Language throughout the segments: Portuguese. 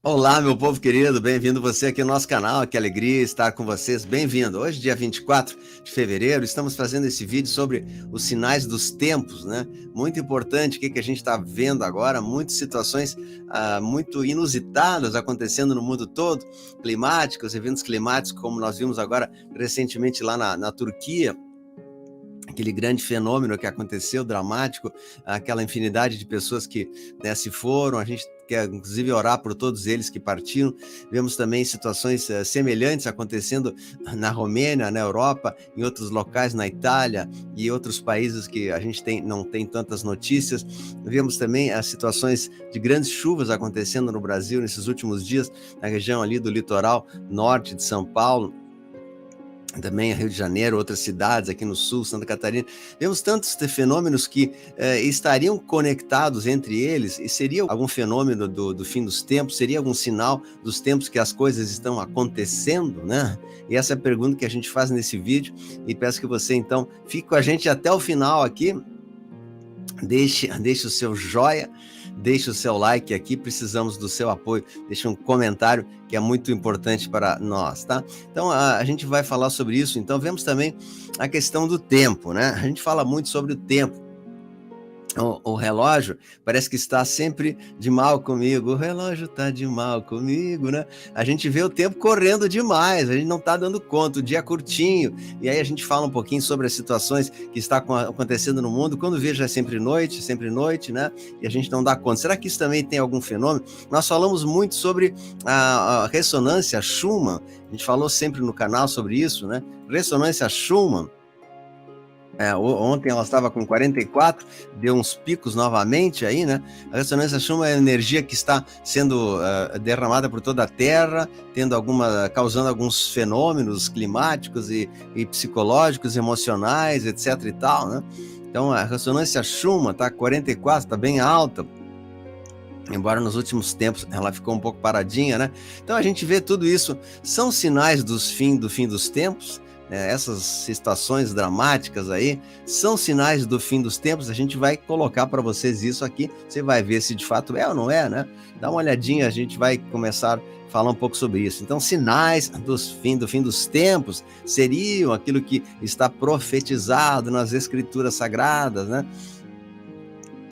Olá, meu povo querido, bem-vindo você aqui no nosso canal, que alegria estar com vocês, bem-vindo. Hoje, dia 24 de fevereiro, estamos fazendo esse vídeo sobre os sinais dos tempos, né? Muito importante, o que a gente está vendo agora, muitas situações muito inusitadas acontecendo no mundo todo, climáticos, eventos climáticos, como nós vimos agora recentemente lá na Turquia, aquele grande fenômeno que aconteceu, dramático, aquela infinidade de pessoas que se foram, a gente quer inclusive orar por todos eles que partiram. Vemos também situações semelhantes acontecendo na Romênia, na Europa, em outros locais, na Itália e outros países que a gente não tem tantas notícias. Vemos também as situações de grandes chuvas acontecendo no Brasil nesses últimos dias, na região ali do litoral norte de São Paulo, também Rio de Janeiro, outras cidades aqui no sul, Santa Catarina. Vemos tantos fenômenos que estariam conectados entre eles, e seria algum fenômeno do fim dos tempos, seria algum sinal dos tempos que as coisas estão acontecendo, né? E essa é a pergunta que a gente faz nesse vídeo, e peço que você então fique com a gente até o final aqui. Deixe o seu joia, deixe o seu like aqui, precisamos do seu apoio, deixe um comentário que é muito importante para nós, tá? Então a gente vai falar sobre isso. Então vemos também a questão do tempo, né? A gente fala muito sobre o tempo. O relógio parece que está sempre de mal comigo, o relógio está de mal comigo, né? A gente vê o tempo correndo demais, a gente não está dando conta, o dia é curtinho, e aí a gente fala um pouquinho sobre as situações que estão acontecendo no mundo, quando vejo é sempre noite, né? E a gente não dá conta. Será que isso também tem algum fenômeno? Nós falamos muito sobre a ressonância Schumann, a gente falou sempre no canal sobre isso, né? Ressonância Schumann. Ontem ela estava com 44, deu uns picos novamente aí, né? A ressonância Schumann é a energia que está sendo derramada por toda a Terra, causando alguns fenômenos climáticos e psicológicos, emocionais, etc e tal, né? Então a ressonância Schumann está 44, está bem alta, embora nos últimos tempos ela ficou um pouco paradinha, né? Então a gente vê tudo isso, são sinais do fim dos tempos. Essas situações dramáticas aí são sinais do fim dos tempos. A gente vai colocar para vocês isso aqui, você vai ver se de fato é ou não é, né? Dá uma olhadinha, a gente vai começar a falar um pouco sobre isso. Então, sinais do fim dos tempos seriam aquilo que está profetizado nas escrituras sagradas, né?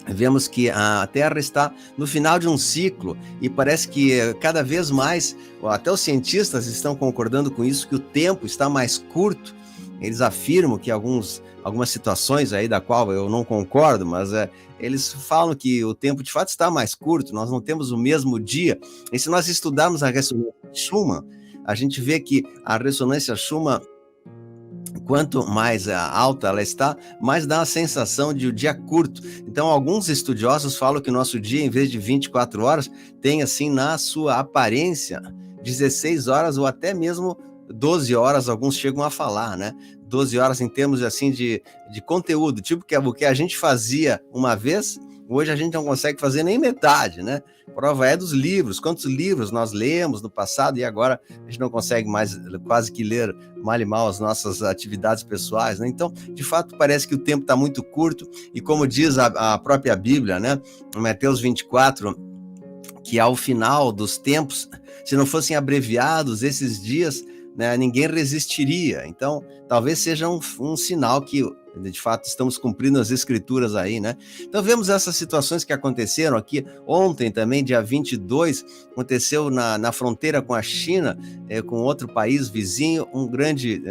Vemos que a Terra está no final de um ciclo e parece que cada vez mais, até os cientistas estão concordando com isso, que o tempo está mais curto. Eles afirmam que algumas situações aí da qual eu não concordo, mas eles falam que o tempo de fato está mais curto, nós não temos o mesmo dia. E se nós estudarmos a ressonância Schumann, a gente vê que a ressonância Schumann, quanto mais alta ela está, mais dá a sensação de o dia curto. Então, alguns estudiosos falam que o nosso dia, em vez de 24 horas, tem, assim, na sua aparência, 16 horas ou até mesmo 12 horas, alguns chegam a falar, né? 12 horas em termos, assim, de conteúdo, tipo que o que a gente fazia uma vez, hoje a gente não consegue fazer nem metade, né? Prova é dos livros, quantos livros nós lemos no passado e agora a gente não consegue mais quase que ler mal e mal as nossas atividades pessoais, né? Então, de fato, parece que o tempo está muito curto e como diz a própria Bíblia, né? Mateus 24, que ao final dos tempos, se não fossem abreviados esses dias, né, ninguém resistiria. Então, talvez seja um sinal que de fato estamos cumprindo as escrituras aí, né? Então vemos essas situações que aconteceram aqui ontem também, dia 22, aconteceu na fronteira com a China, com outro país vizinho, um grande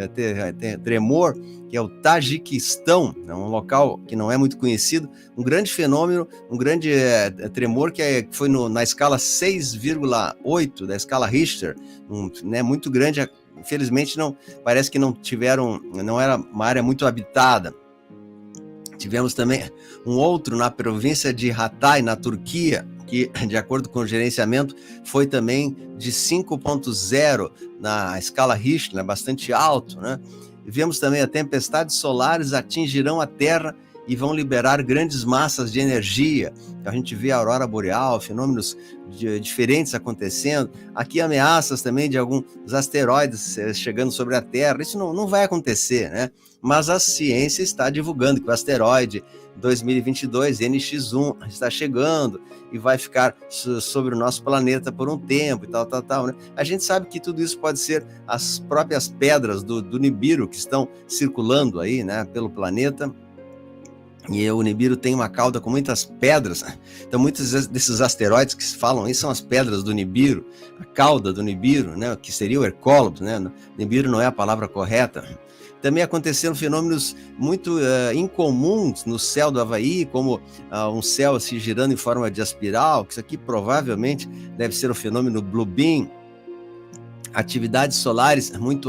tremor, que é o Tajiquistão, é um local que não é muito conhecido, um grande fenômeno, um grande tremor que foi na escala 6,8 da escala Richter, muito grande. Infelizmente parece que não era uma área muito habitada. Tivemos também um outro na província de Hatay, na Turquia, que, de acordo com o gerenciamento, foi também de 5,0 na escala Richter, bastante alto, né? E vemos também a tempestades solares atingirão a Terra e vão liberar grandes massas de energia. A gente vê a aurora boreal, fenômenos diferentes acontecendo. Aqui ameaças também de alguns asteroides chegando sobre a Terra. Isso não vai acontecer, né? Mas a ciência está divulgando que o asteroide 2022 NX1 está chegando e vai ficar sobre o nosso planeta por um tempo e tal, né? A gente sabe que tudo isso pode ser as próprias pedras do Nibiru que estão circulando aí, né, pelo planeta. E o Nibiru tem uma cauda com muitas pedras, então muitos desses asteroides que se falam aí são as pedras do Nibiru, a cauda do Nibiru, né, que seria o Hercólobos, né? Nibiru não é a palavra correta. Também aconteceram fenômenos muito incomuns no céu do Havaí, como um céu assim, girando em forma de espiral, que isso aqui provavelmente deve ser o fenômeno Blue Beam, atividades solares muito altas,